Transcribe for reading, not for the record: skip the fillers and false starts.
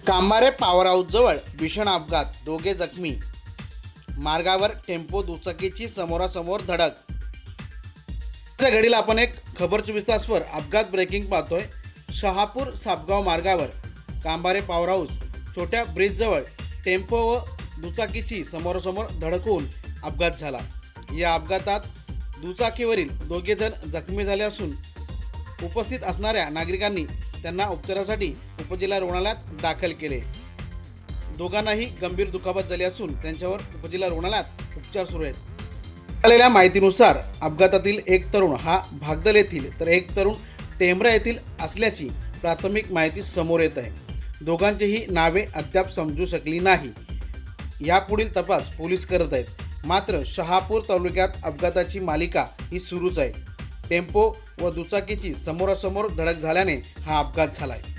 कांबारे power house जवळ भीषण अपघात, दोघे जखमी. मार्गावर टेम्पो दुचाकीची समोरासमोर धडक. त्या घडीला आपण एक खबर 24 तासवर अपघात ब्रेकिंग पाहतोय. शहापूर सापगाव मार्गावर कांबारे पॉवर हाऊस छोट्या ब्रिजजवळ टेम्पो व दुचाकीची समोरासमोर धडक होऊन अपघात झाला. या अपघातात दुचाकीवरील दोघे जण जखमी झाले असून उपस्थित असणाऱ्या नागरिकांनी त्यांना उपचारासाठी उपजिल्हा रुग्णालयात दाखल केले. दोघांनाही गंभीर दुखापत झाली असून त्यांच्यावर उपजिल्हा रुग्णालयात उपचार सुरू आहेत. मिळालेल्या माहितीनुसार अपघातातील एक तरुण हा भागदल येथील तर एक तरुण टेंभरा येथील असल्याची प्राथमिक माहिती समोर येत आहे. दोघांचीही नावे अद्याप समजू शकली नाही. यापुढील तपास पोलीस करत आहेत. मात्र शहापूर तालुक्यात अपघाताची मालिका ही सुरूच आहे. टेम्पो व दुचाकीची समोरासमोर धडक झाल्याने हा अपघात झाला आहे.